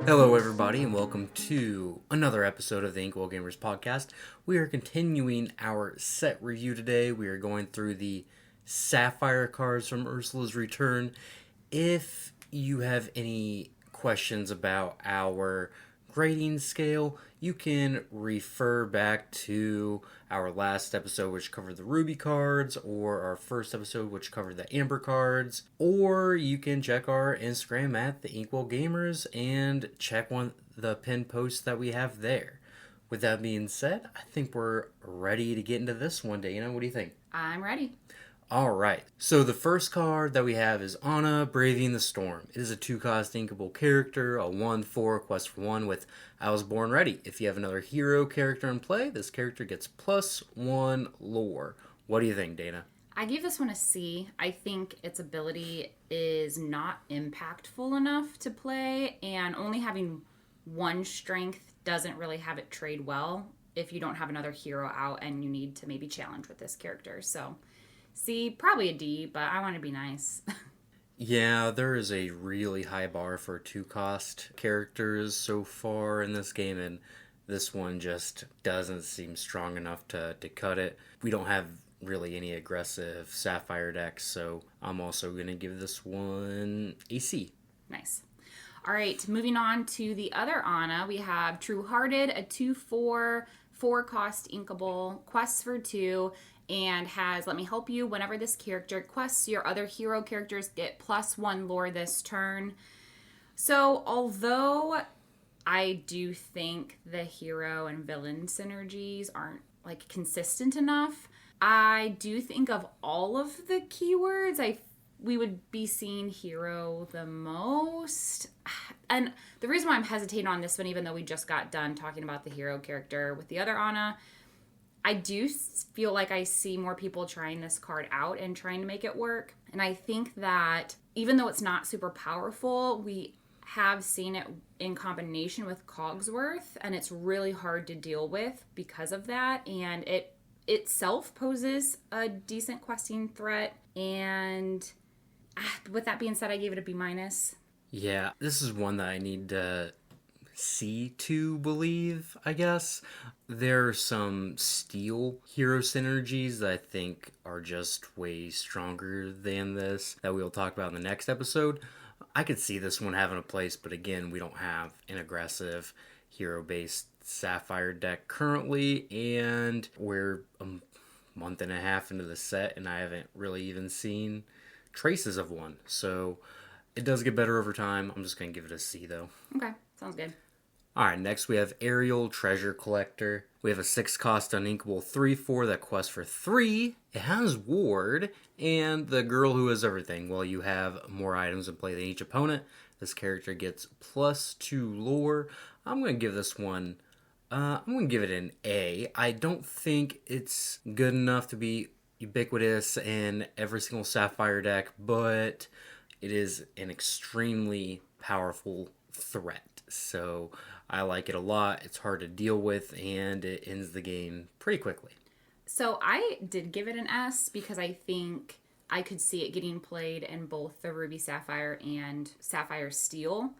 Hello, everybody, and welcome to another episode of the Inkwell Gamers podcast. We are continuing our set review today. We are going through the Sapphire cards from Ursula's Return. If you have any questions about our grading scale, you can refer back to our last episode, which covered the Ruby cards, or our first episode, which covered the Amber cards, or you can check our Instagram at the Inkwell Gamers and check the pinned posts that we have there. With that being said, I think we're ready to get into this one, Dana. What do you think? I'm ready. Alright, so the first card that we have is Anna, Braving the Storm. It is a 2-cost inkable character, a 1/4 quest for 1 with I Was Born Ready. If you have another hero character in play, this character gets +1 lore. What do you think, Dana? I gave this one a C. I think its ability is not impactful enough to play, and only having 1 strength doesn't really have it trade well if you don't have another hero out and you need to maybe challenge with this character. So C, probably a D, but I want to be nice. Yeah, there is a really high bar for 2-cost characters so far in this game, and this one just doesn't seem strong enough to cut it. We don't have really any aggressive Sapphire decks, so I'm also going to give this one a C. Nice. All right, moving on to the other Anna, we have True Hearted, a 2/4, 4-cost inkable, quests for 2, and has Let Me Help You. Whenever this character quests, your other hero characters get +1 lore this turn. So although I do think the hero and villain synergies aren't consistent enough, I do think of all of the keywords, we would be seeing hero the most. And the reason why I'm hesitating on this one, even though we just got done talking about the hero character with the other Anna, I do feel like I see more people trying this card out and trying to make it work. And I think that even though it's not super powerful, we have seen it in combination with Cogsworth, and it's really hard to deal with because of that. And it itself poses a decent questing threat. And with that being said, I gave it a B-. Yeah, this is one that I need to see to believe, I guess. There are some steel hero synergies that I think are just way stronger than this that we'll talk about in the next episode. I could see this one having a place, but again, we don't have an aggressive hero-based Sapphire deck currently, and we're a month and a half into the set, and I haven't really even seen traces of one. So it does get better over time. I'm just going to give it a C, though. Okay, sounds good. Alright, next we have Aerial Treasure Collector. We have a 6-cost uninkable 3/4 that quests for 3. It has Ward, and the Girl Who Has Everything. Well, you have more items in play than each opponent. This character gets +2 lore. I'm going to give this one, I'm going to give it an A. I don't think it's good enough to be ubiquitous in every single Sapphire deck, but it is an extremely powerful threat. So I like it a lot. It's hard to deal with, and it ends the game pretty quickly. So I did give it an S because I think I could see it getting played in both the Ruby Sapphire and Sapphire Steel.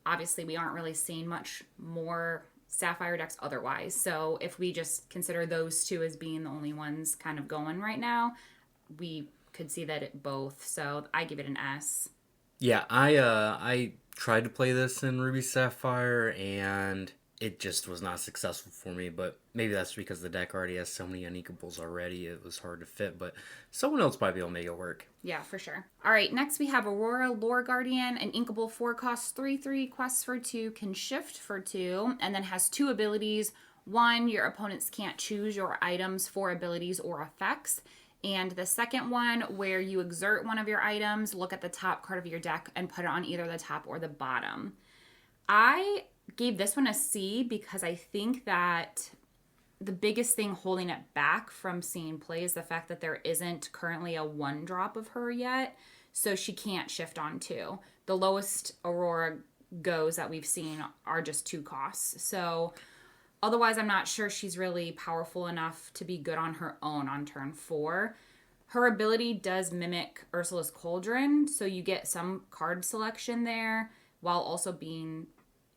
Obviously, we aren't really seeing much more Sapphire decks otherwise. So if we just consider those two as being the only ones kind of going right now, we could see that at both. So I give it an S. Yeah, I tried to play this in Ruby Sapphire, and it just was not successful for me, but maybe that's because the deck already has so many uninkables already, it was hard to fit, but someone else might be able to make it work. Yeah, for sure. All right, next we have Aurora Lore Guardian, an inkable 4-cost 3/3, quests for 2, can shift for 2, and then has 2 abilities. 1, your opponents can't choose your items for abilities or effects. And the second one, where you exert one of your items, look at the top card of your deck and put it on either the top or the bottom. I gave this one a C because I think that the biggest thing holding it back from seeing play is the fact that there isn't currently a 1-drop of her yet, so she can't shift on 2. The lowest Aurora goes that we've seen are just 2 costs. So otherwise, I'm not sure she's really powerful enough to be good on her own on turn 4. Her ability does mimic Ursula's Cauldron, so you get some card selection there while also being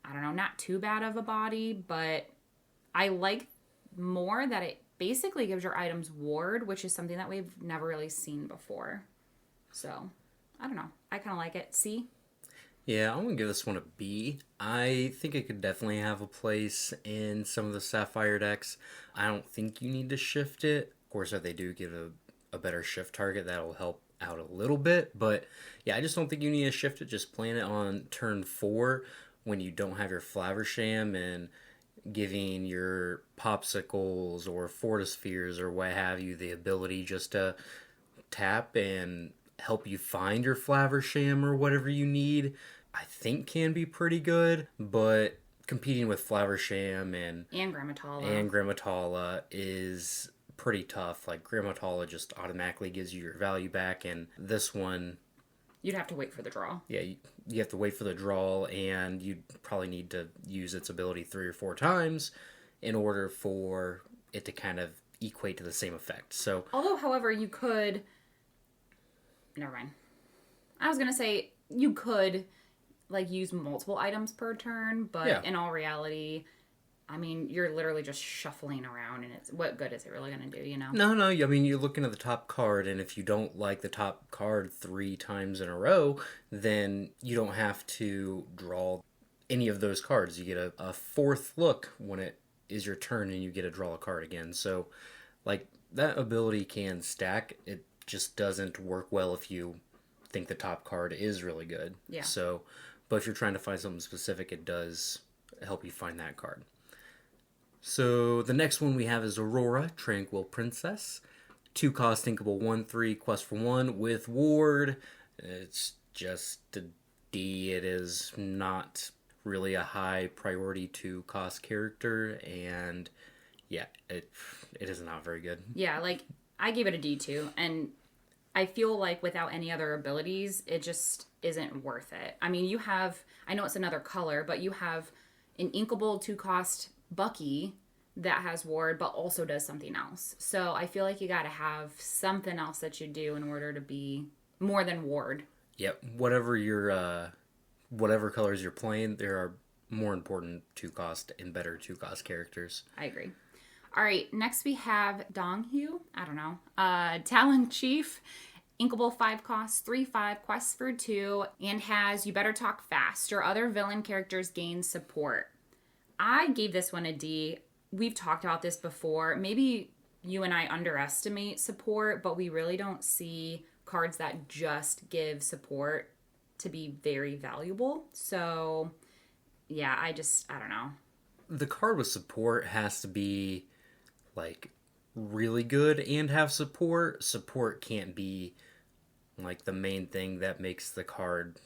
I don't know, not too bad of a body, but I like more that it basically gives your items ward, which is something that we've never really seen before. So, I don't know. I kind of like it. C? Yeah, I'm going to give this one a B. I think it could definitely have a place in some of the Sapphire decks. I don't think you need to shift it. Of course, if they do get a better shift target, that'll help out a little bit. But yeah, I just don't think you need to shift it. Just plan it on turn 4 when you don't have your Flaversham and giving your Popsicles or Fortispheres or what have you the ability just to tap and help you find your Flaversham or whatever you need, I think can be pretty good. But competing with Flaversham and Grammatala is pretty tough. Like, Grammatala just automatically gives you your value back, and this one, you'd have to wait for the draw. Yeah, you have to wait for the draw, and you'd probably need to use its ability 3 or 4 times in order for it to kind of equate to the same effect. So, although, however, you could... Never mind. I was going to say you could, like, use multiple items per turn, but in all reality, I mean, you're literally just shuffling around, and what good is it really going to do, you know? No, I mean, you're looking at the top card, and if you don't like the top card 3 times in a row, then you don't have to draw any of those cards. You get a 4th look when it is your turn, and you get to draw a card again. So, like, that ability can stack. It just doesn't work well if you think the top card is really good. Yeah. So, but if you're trying to find something specific, it does help you find that card. So the next one we have is Aurora, Tranquil Princess. 2 cost, thinkable, 1/3, quest for 1 with ward. It's just a D. It is not really a high priority 2 cost character, and yeah, it is not very good. Yeah, like, I gave it a D too, and I feel like without any other abilities, it just isn't worth it. I mean, you have, I know it's another color, but you have an inkable 2 cost Bucky that has ward, but also does something else. So I feel like you got to have something else that you do in order to be more than ward. Yep, whatever colors you're playing, there are more important 2 cost and better 2 cost characters. I agree. All right, next we have Donghu. I don't know. Talon Chief. Inkable 5 costs, 3/5, quests for 2, and has You Better Talk Fast. Your other villain characters gain support. I gave this one a D. We've talked about this before. Maybe you and I underestimate support, but we really don't see cards that just give support to be very valuable. So, yeah, I don't know. The card with support has to be, like, really good and have support. Support can't be, like, the main thing that makes the card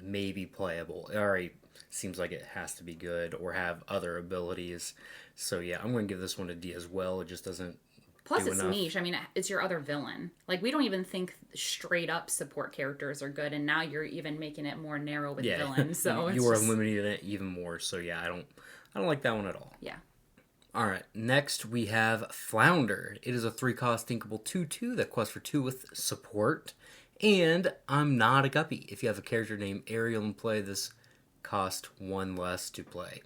maybe playable. It already seems like it has to be good or have other abilities. So yeah, I'm going to give this one a D as well. It just doesn't. Plus, it's niche. I mean, it's your other villain. Like, we don't even think straight up support characters are good, and now you're even making it more narrow with villains. So you are limiting it even more. So yeah, I don't like that one at all. Yeah. All right, next we have Flounder. It is a 3 cost thinkable 2/2 that quests for 2 with support. And I'm not a guppy. If you have a character named Ariel in play, this cost 1 less to play.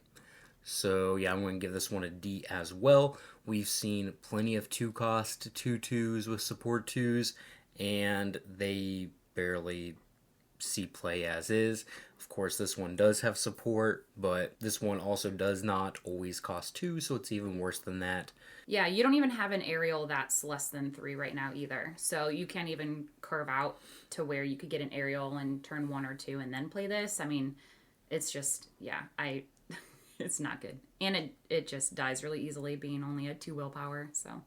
So yeah, I'm going to give this one a D as well. We've seen plenty of 2 cost 2/2s with support 2s, and they barely see play as is. Of course, this one does have support, but this one also does not always cost 2, so it's even worse than that. Yeah, you don't even have an Ariel that's less than 3 right now either. So you can't even curve out to where you could get an Ariel in turn 1 or 2 and then play this. I mean, it's just, it's not good. And it just dies really easily, being only a 2 willpower. So,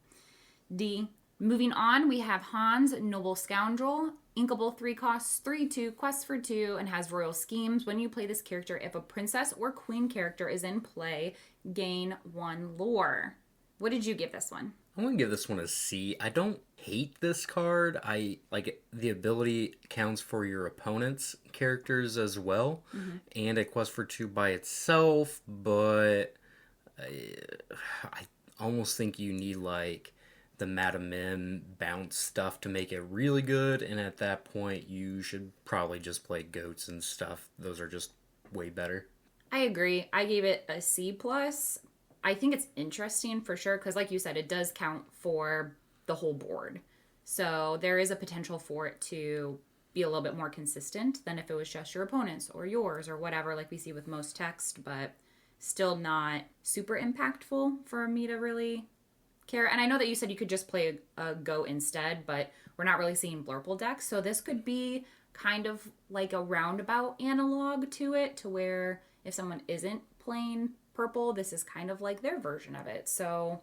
D. Moving on, we have Hans, Noble Scoundrel. Inkable 3 costs, 3/2, quests for 2, and has Royal Schemes. When you play this character, if a princess or queen character is in play, gain 1 lore. What did you give this one? I'm going to give this one a C. I don't hate this card. I like the ability counts for your opponent's characters as well. Mm-hmm. And it quests for 2 by itself, but I almost think you need, like, the Madame Mim bounce stuff to make it really good, and at that point you should probably just play goats and stuff. Those are just way better. I agree. I gave it a C plus. I think it's interesting for sure because, like you said, it does count for the whole board. So there is a potential for it to be a little bit more consistent than if it was just your opponent's or yours or whatever, like we see with most text, but still not super impactful for me to really care. And I know that you said you could just play a Go instead, but we're not really seeing Blurple decks. So this could be kind of like a roundabout analog to it, to where if someone isn't playing purple, this is kind of like their version of it. So,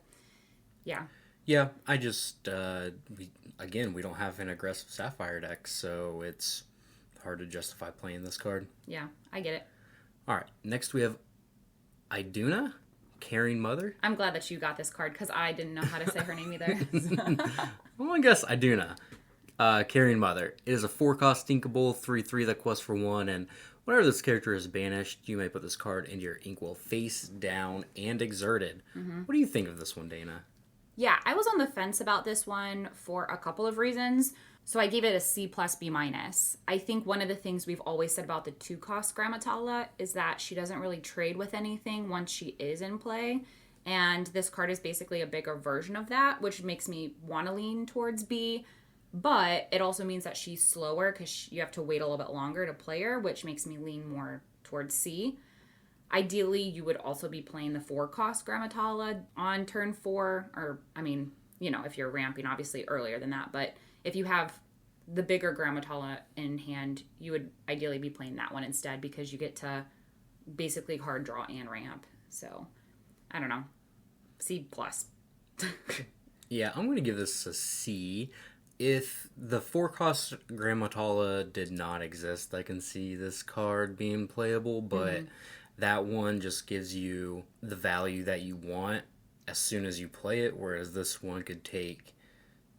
yeah. Yeah, I just, we don't have an aggressive Sapphire deck, so it's hard to justify playing this card. Yeah, I get it. All right, next we have Iduna, Caring Mother. I'm glad that you got this card because I didn't know how to say her name either. Well, I guess Iduna, Caring Mother. It is a 4-cost Inkable, 3/3 that quests for 1, and whenever this character is banished, you may put this card into your Inkwell face down and exerted. Mm-hmm. What do you think of this one, Dana? Yeah, I was on the fence about this one for a couple of reasons. So I gave it a C plus B minus. I think one of the things we've always said about the 2-cost Grammatala is that she doesn't really trade with anything once she is in play. And this card is basically a bigger version of that, which makes me want to lean towards B. But it also means that she's slower because you have to wait a little bit longer to play her, which makes me lean more towards C. Ideally, you would also be playing the 4-cost Grammatala on turn 4, or, if you're ramping, obviously, earlier than that. But if you have the bigger Grammatala in hand, you would ideally be playing that one instead because you get to basically hard draw and ramp. So, I don't know. C+. Yeah, I'm going to give this a C. If the 4-cost Grammatala did not exist, I can see this card being playable, but that one just gives you the value that you want as soon as you play it, whereas this one could take,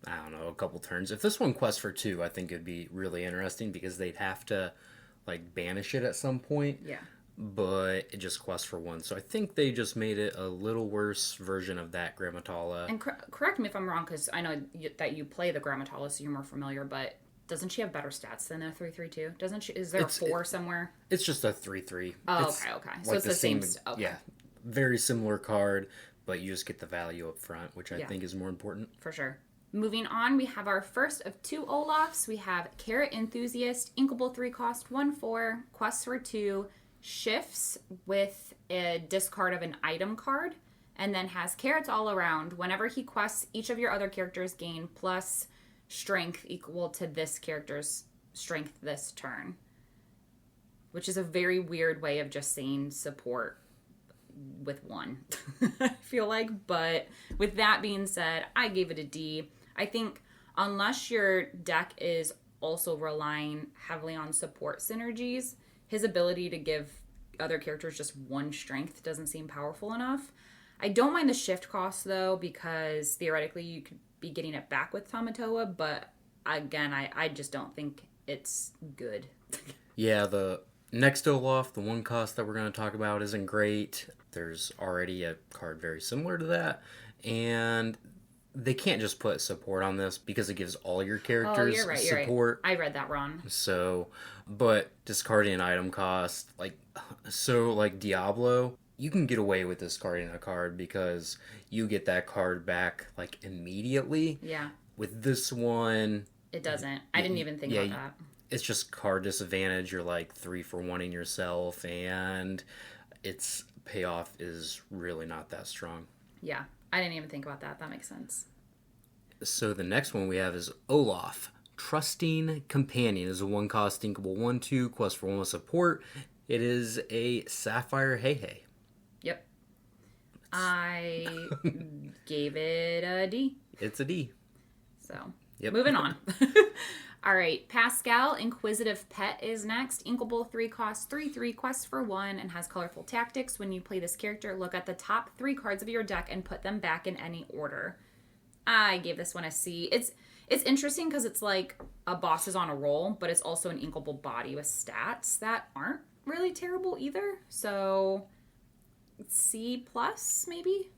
I don't know, a couple turns. If this one quests for 2, I think it'd be really interesting because they'd have to, banish it at some point. Yeah. But it just quests for 1. So I think they just made it a little worse version of that Grammatala. And correct me if I'm wrong, because I know that you play the Grammatala, so you're more familiar, but doesn't she have better stats than a 3/3/2? Doesn't she? Is there a 4 somewhere? It's just a 3/3. Oh, okay. So it's the same. Okay. Yeah, very similar card, but you just get the value up front, which I think is more important. For sure. Moving on, we have our first of 2 Olafs. We have Carrot Enthusiast, Inkable 3-cost, 1/4, quests for 2, shifts with a discard of an item card, and then has carrots all around. Whenever he quests, each of your other characters gain plus strength equal to this character's strength this turn, which is a very weird way of just saying support with 1. I feel like. But with that being said, I gave it a D. I think unless your deck is also relying heavily on support synergies, his ability to give other characters just 1 strength doesn't seem powerful enough. I don't mind the shift cost though, because theoretically you could be getting it back with Tamatoa, but again, I just don't think it's good. Yeah, the next Olaf, the 1 cost that we're going to talk about, isn't great. There's already a card very similar to that, and they can't just put support on this because it gives all your characters you're support. Right. I read that wrong. So, but discarding an item cost, like Diablo, you can get away with discarding a card because you get that card back immediately. Yeah. With this one, it doesn't. I didn't even think about that. It's just card disadvantage. You're 3 for 1-ing yourself, and its payoff is really not that strong. Yeah. I didn't even think about that. That makes sense. So the next one we have is Olaf, Trusting Companion. Is a 1-cost Inkable 1/2, quest for 1 with support. It is a Sapphire Hey. Yep. I gave it a D. It's a D. So, yep. Moving on. All right, Pascal, Inquisitive Pet is next. Inkable 3-cost, 3/3, quest for 1, and has colorful tactics. When you play this character, look at the top 3 cards of your deck and put them back in any order. I gave this one a C. It's interesting because it's like a boss is on a roll, but it's also an inkable body with stats that aren't really terrible either. So, C plus maybe?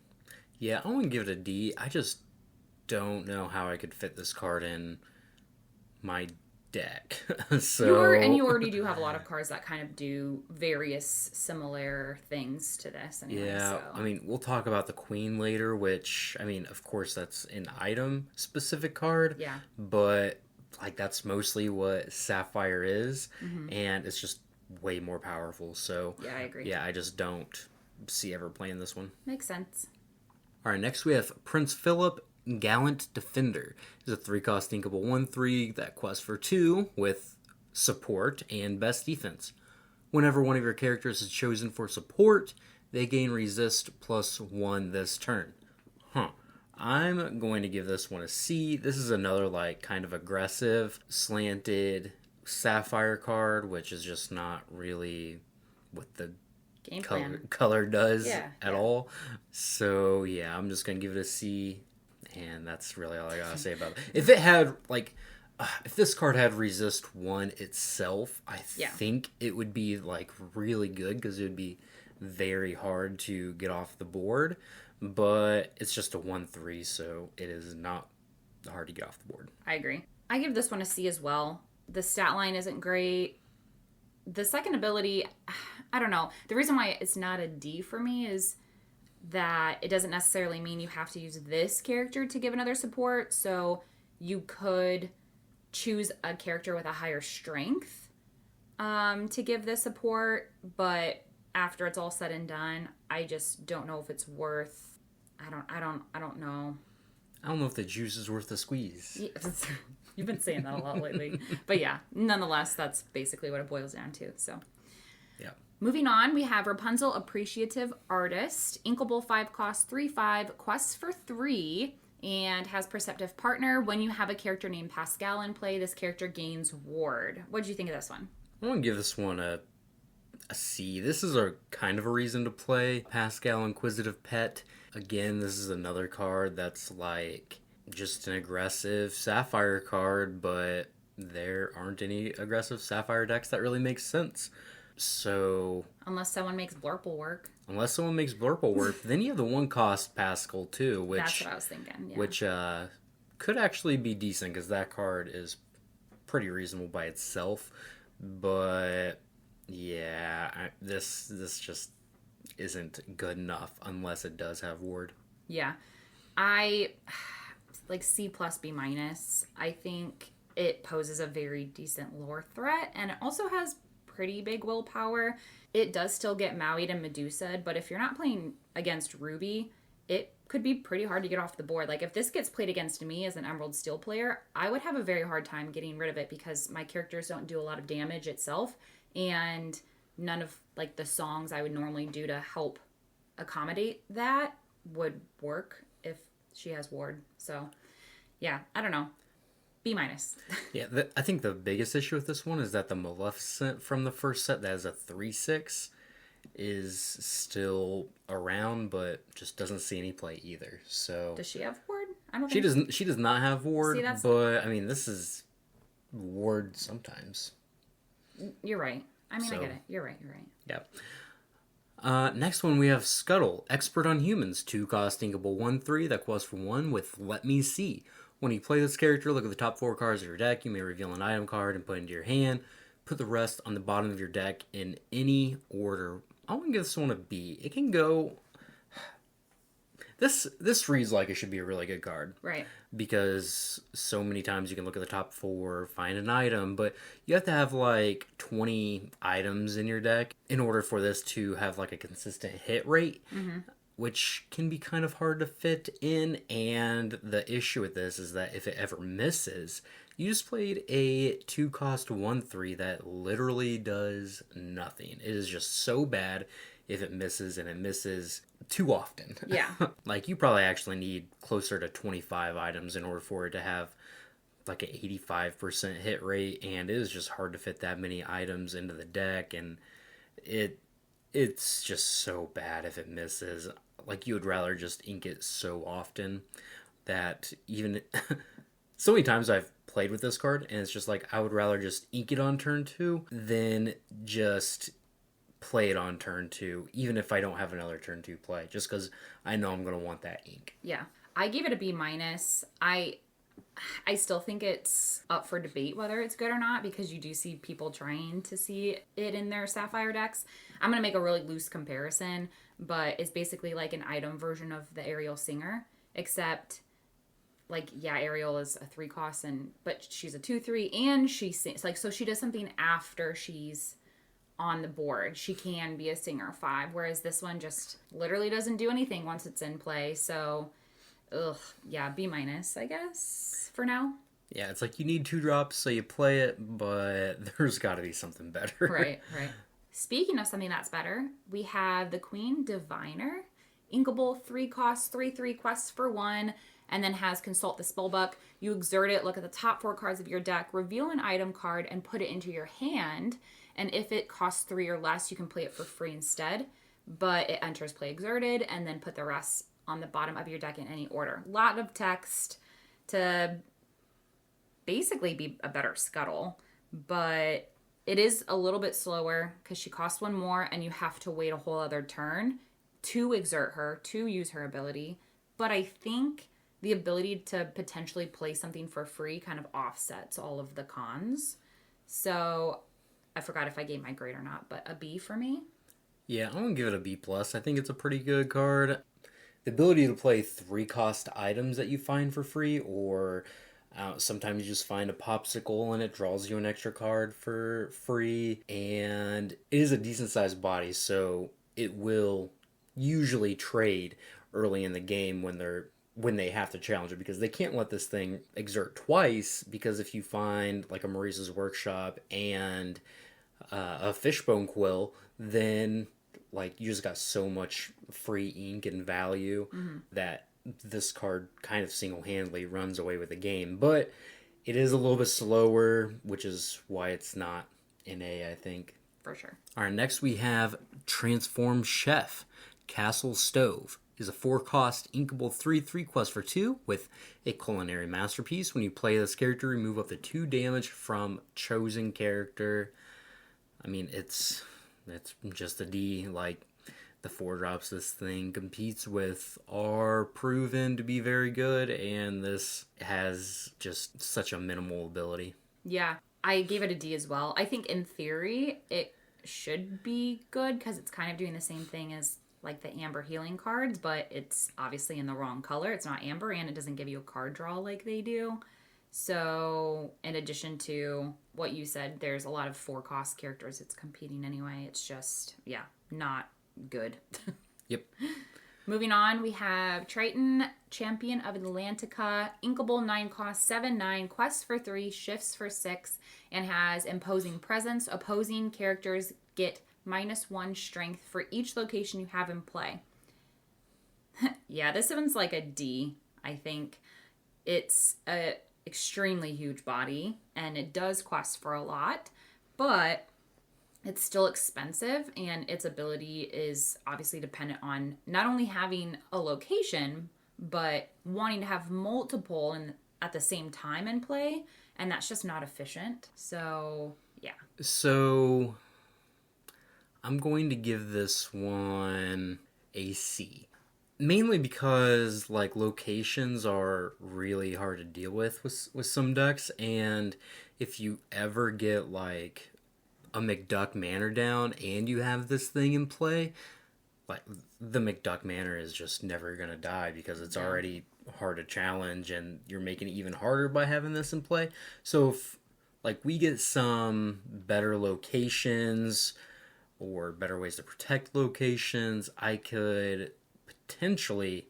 Yeah, I'm going to give it a D. I just don't know how I could fit this card in my deck. You already do have a lot of cards that kind of do various similar things to this anyway. Yeah, So. I mean, we'll talk about the Queen later, which, I mean, of course, that's an item-specific card. Yeah. But, like, that's mostly what Sapphire is, Mm-hmm. and it's just way more powerful. So, Yeah, I agree. yeah, I just don't see ever playing this one. Makes sense. All right, next we have Prince Philip, Gallant Defender. It's a 3-cost inkable 1/3 that quests for 2 with support and best defense. Whenever one of your characters is chosen for support, they gain resist +1 this turn. I'm going to give this one a C. This is another, like, kind of aggressive, slanted Sapphire card, which is just not really what the Game plan. color does Yeah, at all. So, yeah, I'm just going to give it a C. And that's really all I gotta say about it. If it had, like, if this card had resist 1 itself, I think it would be, like, really good because it would be very hard to get off the board. But it's just a 1/3, so it is not hard to get off the board. I agree. I give this one a C as well. The stat line isn't great. The second ability, I don't know. The reason why it's not a D for me is that it doesn't necessarily mean you have to use this character to give another support. So you could choose a character with a higher strength to give this support. But after it's all said and done, I just don't know if it's worth. I don't know. I don't know if the juice is worth the squeeze. Yeah, you've been saying that a lot lately. But yeah, nonetheless, that's basically what it boils down to. So. Yeah. Moving on, we have Rapunzel Appreciative Artist. Inkable 5 cost 3/5, quests for 3, and has Perceptive Partner. When you have a character named Pascal in play, this character gains Ward. What did you think of this one? I'm going to give this one a C. This is a kind of a reason to play Pascal Inquisitive Pet. Again, this is another card that's like just an aggressive Sapphire card, but there aren't any aggressive Sapphire decks that really make sense. So, unless someone makes Blurple work. Then you have the 1-cost Pascal too, which that's what I was thinking. Yeah. Which could actually be decent because that card is pretty reasonable by itself. But yeah, this just isn't good enough unless it does have Ward. Yeah, I like C plus B minus. I think it poses a very decent lore threat, and it also has pretty big willpower. It does still get Maui'd and Medusa, but if you're not playing against Ruby, it could be pretty hard to get off the board. Like, if this gets played against me as an Emerald Steel player, I would have a very hard time getting rid of it because my characters don't do a lot of damage itself, and none of, like, the songs I would normally do to help accommodate that would work if she has Ward. So, yeah, I don't know. B minus. Yeah, I think the biggest issue with this one is that the Maleficent from the first set that is a 3/6 is still around, but just doesn't see any play either. So does she have Ward? I don't. She does not have Ward. See, but I mean, this is Ward sometimes. You're right. I mean, I get it. You're right. Yeah. Next one we have Scuttle, Expert on Humans, 2-cost inkable 1/3 that quests for 1 with Let Me See. When you play this character, look at the top 4 cards of your deck. You may reveal an item card and put it into your hand. Put the rest on the bottom of your deck in any order. I want to give this one a B. It can go... This reads like it should be a really good card. Right. Because so many times you can look at the top 4, find an item, but you have to have like 20 items in your deck in order for this to have like a consistent hit rate. Mm-hmm. Which can be kind of hard to fit in, and the issue with this is that if it ever misses, you just played a 2-cost 1/3 that literally does nothing. It is just so bad if it misses, and it misses too often. Yeah. Like, you probably actually need closer to 25 items in order for it to have like an 85% hit rate, and it is just hard to fit that many items into the deck, and it's just so bad if it misses. Like, you would rather just ink it so often that even... so many times I've played with this card, and it's just like, I would rather just ink it on turn 2 than just play it on turn 2, even if I don't have another turn 2 play, just because I know I'm going to want that ink. Yeah. I gave it a B minus. I still think it's up for debate whether it's good or not, because you do see people trying to see it in their Sapphire decks. I'm going to make a really loose comparison, but it's basically like an item version of the Aerial Singer, except like, yeah, Ariel is a 3 cost, but she's a 2/3, and she sings, like, so she does something after she's on the board. She can be a singer 5, whereas this one just literally doesn't do anything once it's in play. So, yeah, B-, I guess, for now. Yeah, it's like you need 2 drops, so you play it, but there's got to be something better. Right. Speaking of something that's better, we have the Queen Diviner. Inkable, 3 costs, 3/3 quests for 1, and then has Consult the Spellbook. You exert it, look at the top 4 cards of your deck, reveal an item card, and put it into your hand. And if it costs 3 or less, you can play it for free instead. But it enters play exerted, and then put the rest on the bottom of your deck in any order. Lot of text to basically be a better Scuttle, but it is a little bit slower because she costs 1 more, and you have to wait a whole other turn to exert her, to use her ability. But I think the ability to potentially play something for free kind of offsets all of the cons. So I forgot if I gave my grade or not, but a B for me. Yeah, I'm going to give it a B+. I think it's a pretty good card. The ability to play 3 cost items that you find for free, or sometimes you just find a popsicle and it draws you an extra card for free. And it is a decent sized body, so it will usually trade early in the game when they have to challenge it, because they can't let this thing exert twice, because if you find like a Maurice's Workshop and a Fishbone Quill, then like you just got so much free ink and value that this card kind of single-handedly runs away with the game. But it is a little bit slower, which is why it's not an A, I think. For sure. All right, next we have Transform Chef. Castle Stove is a 4 cost inkable 3/3 quest for 2 with a culinary masterpiece. When you play this character, remove up to 2 damage from chosen character. I mean, it's just a D. Like, the 4 drops this thing competes with are proven to be very good, and this has just such a minimal ability. Yeah, I gave it a D as well. I think in theory it should be good because it's kind of doing the same thing as like the Amber healing cards, but it's obviously in the wrong color. It's not Amber, and it doesn't give you a card draw like they do. So in addition to what you said, there's a lot of 4 cost characters it's competing anyway. It's just, yeah, not good. Yep. Moving on, we have Triton, Champion of Atlantica, inkable 9 cost, 7/9, quests for 3, shifts for 6, and has Imposing Presence. Opposing characters get -1 strength for each location you have in play. Yeah, this one's like a D, I think. It's a extremely huge body, and it does quest for a lot, but it's still expensive, and its ability is obviously dependent on not only having a location, but wanting to have multiple and at the same time in play, and that's just not efficient. So, yeah. So I'm going to give this one a C. Mainly because like locations are really hard to deal with some decks, and if you ever get like a McDuck Manor down and you have this thing in play, like the McDuck Manor is just never gonna die because it's already hard to challenge, and you're making it even harder by having this in play. So if like we get some better locations or better ways to protect locations, I could potentially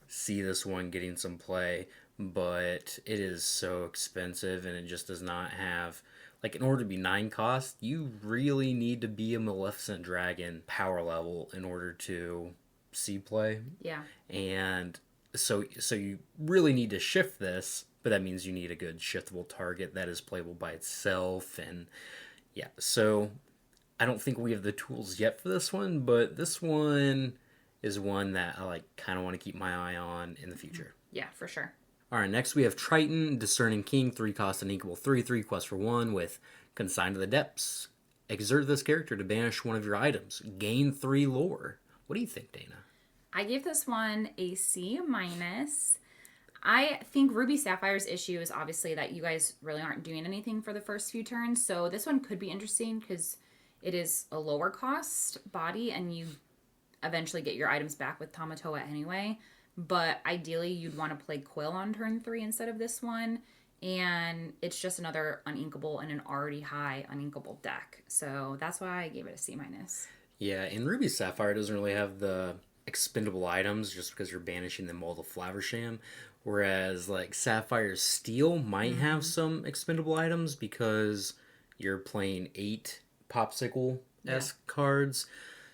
see this one getting some play, but it is so expensive, and it just does not have, like, in order to be 9 cost, you really need to be a Maleficent Dragon power level in order to see play. Yeah. And so you really need to shift this, but that means you need a good shiftable target that is playable by itself. And yeah, so I don't think we have the tools yet for this one, but this one is one that I like kind of want to keep my eye on in the future. Yeah, for sure. All right, next we have Triton, Discerning King, 3 cost and equal 3/3 quest for 1 with Consign to the Depths. Exert this character to banish one of your items. Gain 3 lore. What do you think, Dana? I gave this one a C-. I think Ruby Sapphire's issue is obviously that you guys really aren't doing anything for the first few turns. So this one could be interesting because it is a lower cost body and you eventually get your items back with Tamatoa anyway. But ideally, you'd want to play Quill on turn 3 instead of this one. And it's just another uninkable in an already high uninkable deck. So that's why I gave it a C-. Yeah, and Ruby Sapphire doesn't really have the expendable items just because you're banishing them all to Flaversham. Whereas, like, Sapphire Steel might have some expendable items because you're playing 8 Popsicle-esque cards.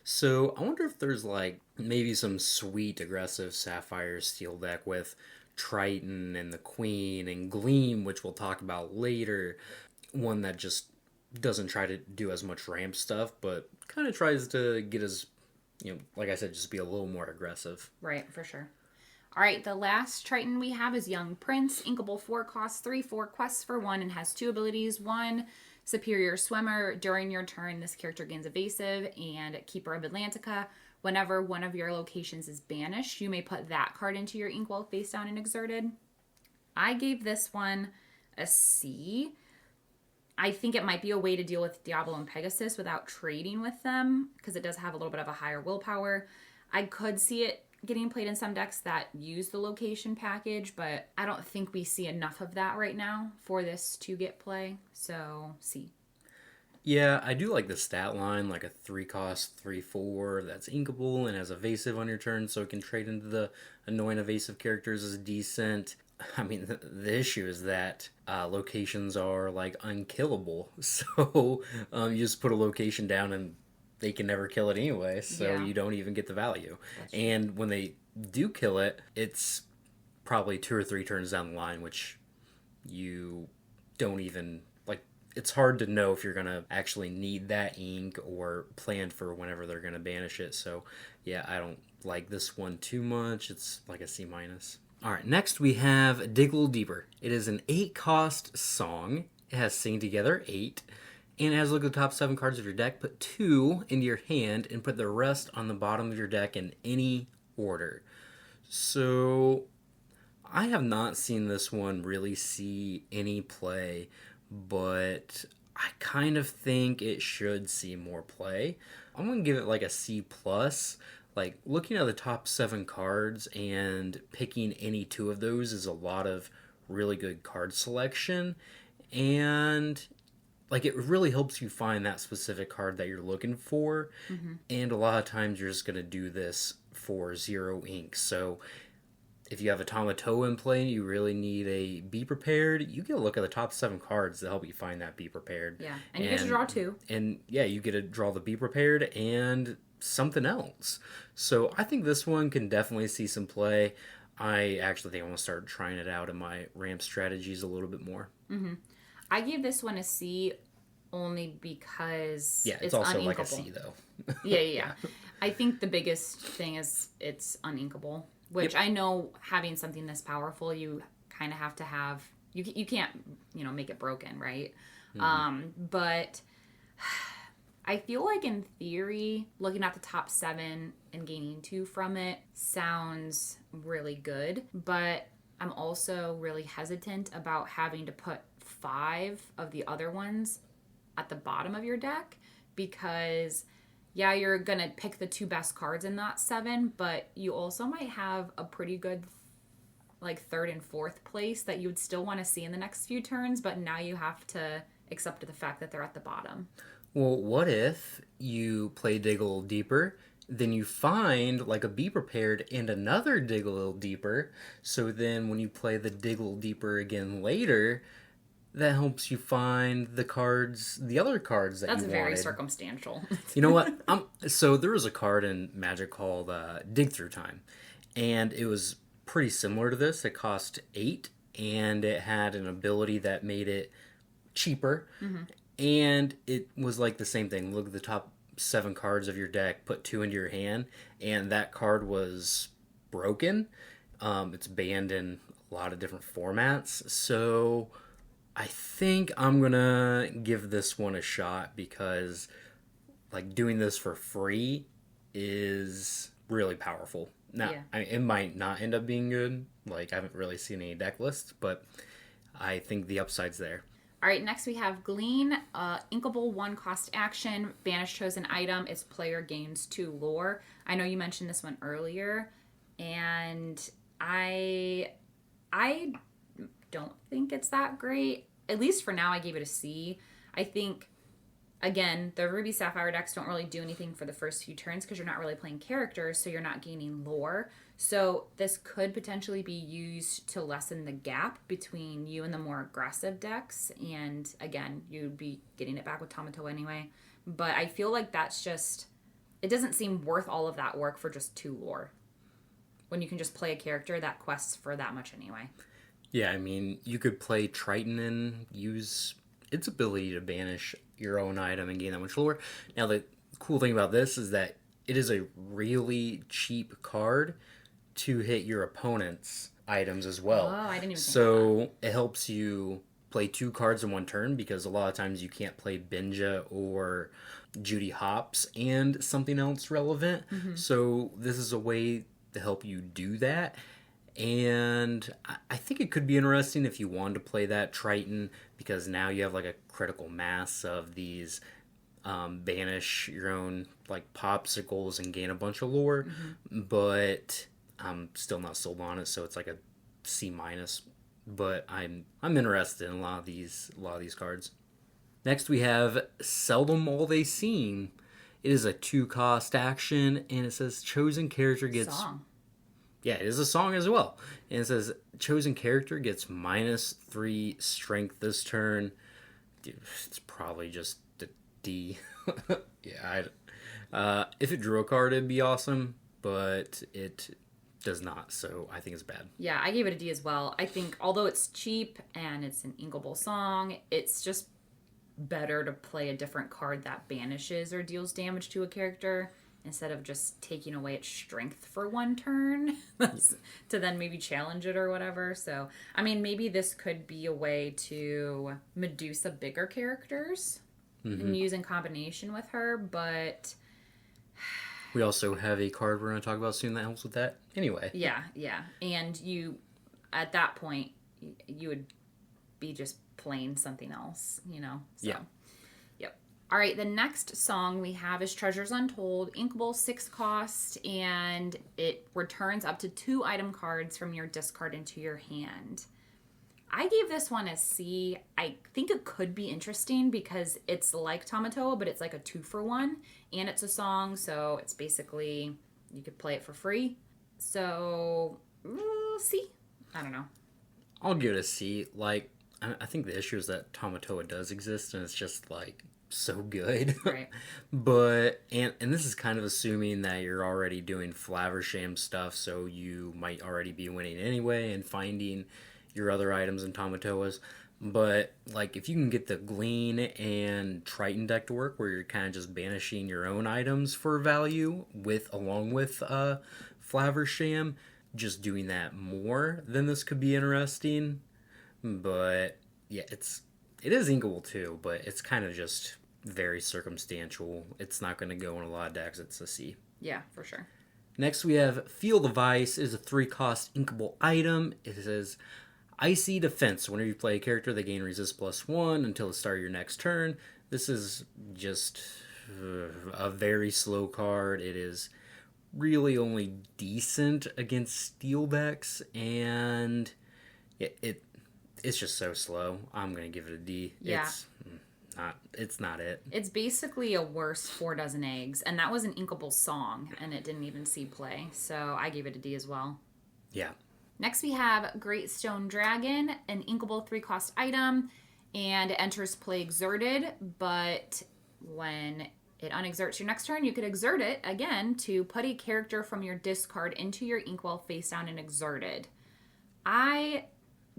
So I wonder if there's, like, maybe some sweet aggressive Sapphire Steel deck with Triton and the Queen and Gleam, which we'll talk about later. One that just doesn't try to do as much ramp stuff, but kind of tries to get as, like I said, just be a little more aggressive. Right, for sure. All right, the last Triton we have is Young Prince. Inkable 4 costs 3, 4 quests for 1, and has 2 abilities. 1, Superior Swimmer. During your turn, this character gains Evasive and Keeper of Atlantica. Whenever one of your locations is banished, you may put that card into your Inkwell face down and exerted. I gave this one a C. I think it might be a way to deal with Diablo and Pegasus without trading with them, because it does have a little bit of a higher willpower. I could see it getting played in some decks that use the location package, but I don't think we see enough of that right now for this to get play. So, C. Yeah, I do like the stat line, like a 3 cost, 3/4 that's inkable and has evasive on your turn, so it can trade into the annoying evasive characters is decent. I mean, the issue is that locations are, like, unkillable. So you just put a location down and they can never kill it anyway, so you don't even get the value. And when they do kill it, it's probably 2 or 3 turns down the line, which you don't even... It's hard to know if you're going to actually need that ink or plan for whenever they're going to banish it. So, yeah, I don't like this one too much. It's like a C-. All right, next we have Dig a Little Deeper. It is an 8-cost song. It has Sing Together, 8. And it has look at the top 7 cards of your deck. Put 2 into your hand and put the rest on the bottom of your deck in any order. So, I have not seen this one really see any play, but I kind of think it should see more play. I'm going to give it like a C+. Like, looking at the top 7 cards and picking any 2 of those is a lot of really good card selection. And, like, it really helps you find that specific card that you're looking for. Mm-hmm. And a lot of times you're just going to do this for 0 ink. So if you have a Tamatoa in play and you really need a Be Prepared, you get a look at the top 7 cards to help you find that Be Prepared. Yeah, and you get to draw 2. And yeah, you get to draw the Be Prepared and something else. So I think this one can definitely see some play. I actually think I want to start trying it out in my ramp strategies a little bit more. Mm-hmm. I gave this one a C only because it's also uninkable. Like a C though. Yeah. I think the biggest thing is it's uninkable. Which I know having something this powerful, you kind of have to have... You can't, make it broken, right? Mm-hmm. But I feel like in theory, looking at the top 7 and gaining 2 from it sounds really good. But I'm also really hesitant about having to put 5 of the other ones at the bottom of your deck because... Yeah, you're going to pick the 2 best cards in that 7, but you also might have a pretty good, 3rd and 4th place that you would still want to see in the next few turns, but now you have to accept the fact that they're at the bottom. Well, what if you play Dig a Little Deeper, then you find, a Be Prepared and another Dig a Little Deeper, so then when you play the Dig a Little Deeper again later... that helps you find the other cards that you wanted. That's very circumstantial. You know what? So there was a card in Magic called Dig Through Time, and it was pretty similar to this. It cost 8, and it had an ability that made it cheaper, and it was like the same thing. Look at the top 7 cards of your deck, put 2 into your hand, and that card was broken. It's banned in a lot of different formats, so... I think I'm gonna give this one a shot because, doing this for free is really powerful. Now, Yeah. it might not end up being good. Like, I haven't really seen any deck lists, but I think the upside's there. All right, next we have Glean, inkable 1-cost action, banish chosen item. Its player gains 2 lore. I know you mentioned this one earlier, and I don't think it's that great. At least for now, I gave it a C. I think, again, the Ruby Sapphire decks don't really do anything for the first few turns because you're not really playing characters, so you're not gaining lore. So this could potentially be used to lessen the gap between you and the more aggressive decks. And again, you'd be getting it back with Tamatoa anyway. But I feel like that's just, it doesn't seem worth all of that work for just 2 lore, when you can just play a character that quests for that much anyway. Yeah, I mean, you could play Triton and use its ability to banish your own item and gain that much lore. Now, the cool thing about this is that it is a really cheap card to hit your opponent's items as well. Oh, I didn't even think So it helps you play 2 cards in one turn, because a lot of times you can't play Benja or Judy Hopps and something else relevant. So this is a way to help you do that. And I think it could be interesting if you wanted to play that Triton, because now you have like a critical mass of these banish your own like popsicles and gain a bunch of lore. But I'm still not sold on it, so it's like a C minus. But I'm interested in a lot of these cards. Next we have Seldom All They Seem. It is a 2-cost action, and it says chosen character gets Song. Yeah, it is a song as well. And it says, chosen character gets -3 strength this turn. Dude, it's probably just the D. Yeah, if it drew a card, it'd be awesome, but it does not, so I think it's bad. Yeah, I gave it a D as well. I think although it's cheap and it's an inkable song, it's just better to play a different card that banishes or deals damage to a character, instead of just taking away its strength for 1 turn to then maybe challenge it or whatever. So, I mean, maybe this could be a way to Medusa bigger characters and use in combination with her, but... We also have a card we're going to talk about soon that helps with that. Anyway. Yeah. And you, at that point, you would be just playing something else, So. Yeah. All right, the next song we have is Treasures Untold, inkable 6-cost, and it returns up to 2 item cards from your discard into your hand. I gave this one a C. I think it could be interesting because it's like Tamatoa, but it's like a 2-for-1, and it's a song, so it's basically, you could play it for free. So, C? I don't know. I'll give it a C. Like, I think the issue is that Tamatoa does exist, and it's just like so good. Right. But and this is kind of assuming that you're already doing Flaversham stuff, so you might already be winning anyway and finding your other items in Tamatoas. But like, if you can get the Glean and Triton deck to work, where you're kind of just banishing your own items for value along with Flaversham, just doing that more, then this could be interesting. But yeah, it is inkable too, but it's kind of just very circumstantial. It's not going to go in a lot of decks. It's a C. Yeah, for sure. Next we have Field of Ice. It is a 3-cost inkable item. It says Icy Defense. Whenever you play a character, they gain resist +1 until the start of your next turn. This is just a very slow card. It is really only decent against steel decks, and it's just so slow. I'm gonna give it a D. Yeah. It's not it. It's basically a worse 4 Dozen Eggs, and that was an inkable song, and it didn't even see play, so I gave it a D as well. Yeah. Next we have Great Stone Dragon, an inkable 3-cost item, and it enters play exerted, but when it unexerts your next turn, you could exert it again to put a character from your discard into your inkwell face down and exerted. I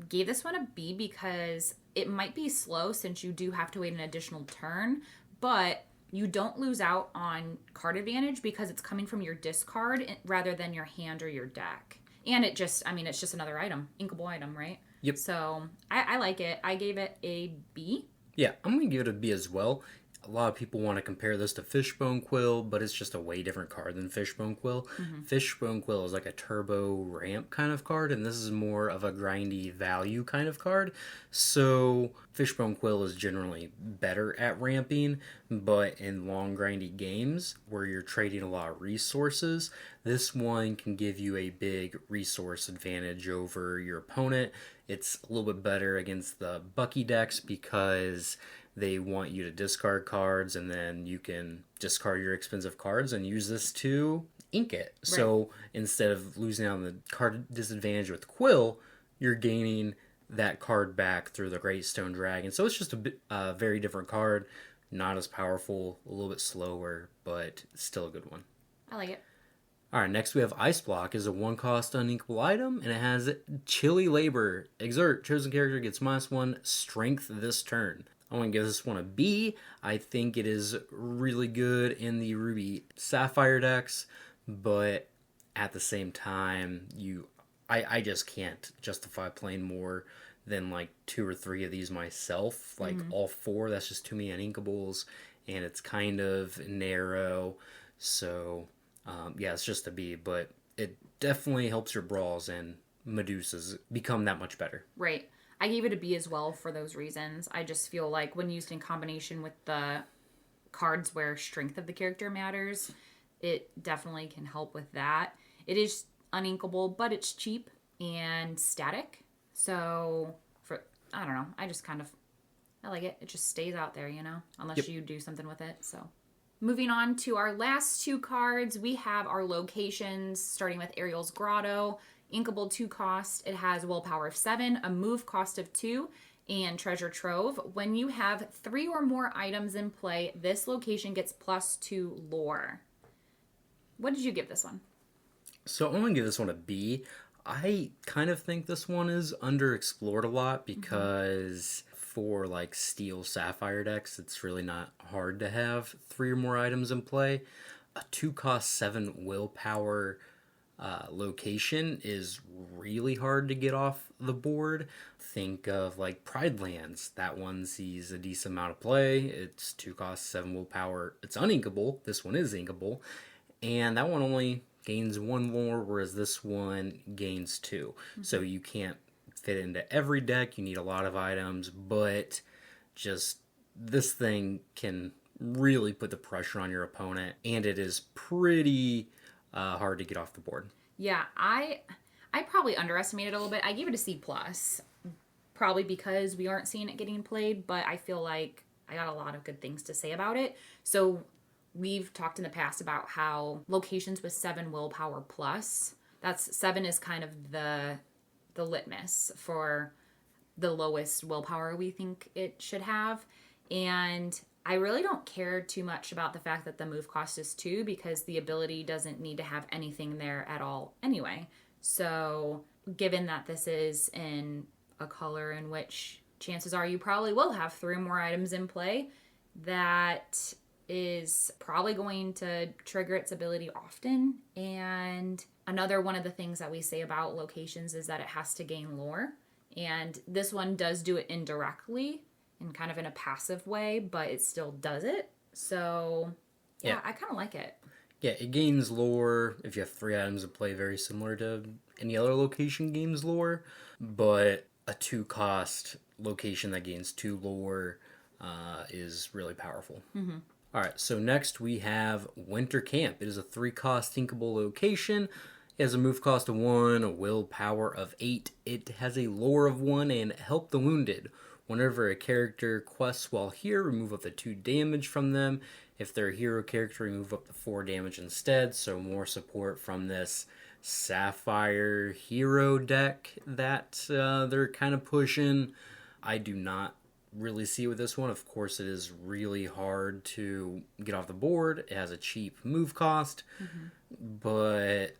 gave this one a B because it might be slow since you do have to wait an additional turn, but you don't lose out on card advantage because it's coming from your discard rather than your hand or your deck. And it's just another item, inkable item, right? Yep. So I like it. I gave it a B. Yeah, I'm going to give it a B as well. A lot of people want to compare this to Fishbone Quill, but it's just a way different card than Fishbone Quill. Fishbone Quill is like a turbo ramp kind of card, and this is more of a grindy value kind of card. So Fishbone Quill is generally better at ramping, but in long grindy games where you're trading a lot of resources, this one can give you a big resource advantage over your opponent. It's a little bit better against the Bucky decks because they want you to discard cards, and then you can discard your expensive cards and use this to ink it. Right. So instead of losing out on the card disadvantage with Quill, you're gaining that card back through the Great Stone Dragon. So it's just a very different card. Not as powerful, a little bit slower, but still a good one. I like it. Alright, next we have Ice Block. Is a 1-cost uninkable item, and it has Chilly Labor. Exert. Chosen character gets -1 strength this turn. I'm going to give this one a B. I think it is really good in the Ruby Sapphire decks, but at the same time, I just can't justify playing more than like 2 or 3 of these myself. Like all 4, that's just too many uninkables, and it's kind of narrow. So, yeah, it's just a B, but it definitely helps your brawls, and Medusas become that much better. Right. I gave it a B as well for those reasons. I just feel like when used in combination with the cards where strength of the character matters, it definitely can help with that. It is uninkable, but it's cheap and static. So, I don't know. I like it. It just stays out there, unless you do something with it. So, moving on to our last 2 cards, we have our locations, starting with Ariel's Grotto. Inkable 2 cost. It has willpower of 7, a move cost of 2, and treasure trove. When you have 3 or more items in play, this location gets +2 lore. What did you give this one? So I'm going to give this one a B. I kind of think this one is underexplored a lot because for like Steel Sapphire decks, it's really not hard to have 3 or more items in play. A 2-cost 7 willpower location is really hard to get off the board. Think of like Pride Lands. That one sees a decent amount of play. It's 2 costs, 7 willpower. It's uninkable. This one is inkable. And that one only gains 1 lore, whereas this one gains 2. So you can't fit into every deck. You need a lot of items, but just this thing can really put the pressure on your opponent, and it is pretty hard to get off the board. Yeah, I probably underestimated it a little bit. I gave it a C+, probably because we aren't seeing it getting played, but I feel like I got a lot of good things to say about it. So we've talked in the past about how locations with 7 willpower plus, that's 7 is kind of the litmus for the lowest willpower we think it should have. And I really don't care too much about the fact that the move cost is 2 because the ability doesn't need to have anything there at all anyway. So given that this is in a color in which chances are you probably will have 3 more items in play, that is probably going to trigger its ability often. And another one of the things that we say about locations is that it has to gain lore. And this one does do it indirectly, in kind of in a passive way, but it still does it. So, yeah. I kind of like it. Yeah, it gains lore if you have 3 items in play, very similar to any other location gains lore. But a 2-cost location that gains 2 lore is really powerful. Alright, so next we have Winter Camp. It is a 3-cost thinkable location. It has a move cost of 1, a willpower of 8. It has a lore of 1 and help the wounded. Whenever a character quests while here, remove up to 2 damage from them. If they're a hero character, remove up to 4 damage instead. So more support from this Sapphire hero deck that they're kind of pushing. I do not really see with this one. Of course, it is really hard to get off the board. It has a cheap move cost. But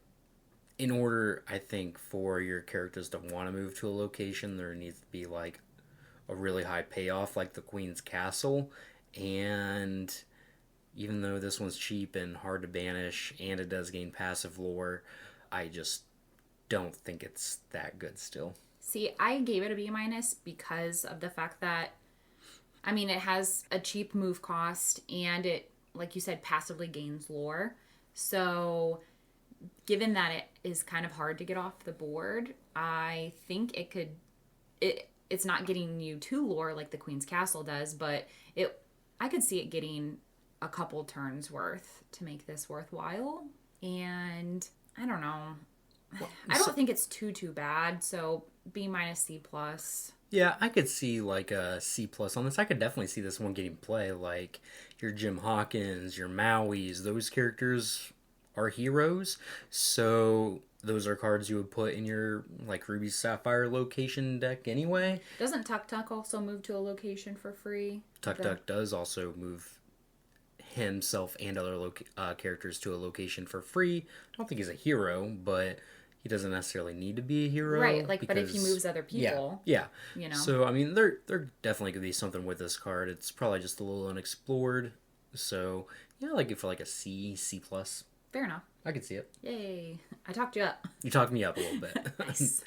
in order, I think, for your characters to want to move to a location, there needs to be like a really high payoff like the Queen's Castle. And even though this one's cheap and hard to banish and it does gain passive lore, I just don't think it's that good still. See, I gave it a B- because of the fact that I mean, it has a cheap move cost, and it, like you said, passively gains lore. So, given that it is kind of hard to get off the board, I think it could. It's not getting you to lore like the Queen's Castle does, but I could see it getting a couple turns worth to make this worthwhile. And I don't know. I don't think it's too bad. So B minus C plus. Yeah, I could see like a C plus on this. I could definitely see this one getting play. Like your Jim Hawkins, your Maui's, those characters are heroes. So those are cards you would put in your like Ruby Sapphire location deck anyway. Doesn't Tuk Tuk also move to a location for free? Tuk Tuk does also move himself and other characters to a location for free. I don't think he's a hero, but he doesn't necessarily need to be a hero. Right, like, but if he moves other people. Yeah. You know. So, I mean, there definitely could be something with this card. It's probably just a little unexplored. So, yeah, I like it for like a C, C plus. Fair enough. I could see it. Yay. I talked you up. You talked me up a little bit. Nice.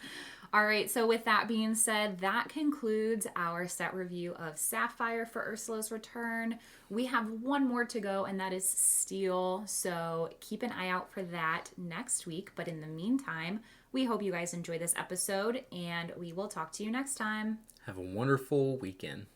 All right, so with that being said, that concludes our set review of Sapphire for Ursula's Return. We have one more to go, and that is Steel, so keep an eye out for that next week. But in the meantime, we hope you guys enjoy this episode, and we will talk to you next time. Have a wonderful weekend.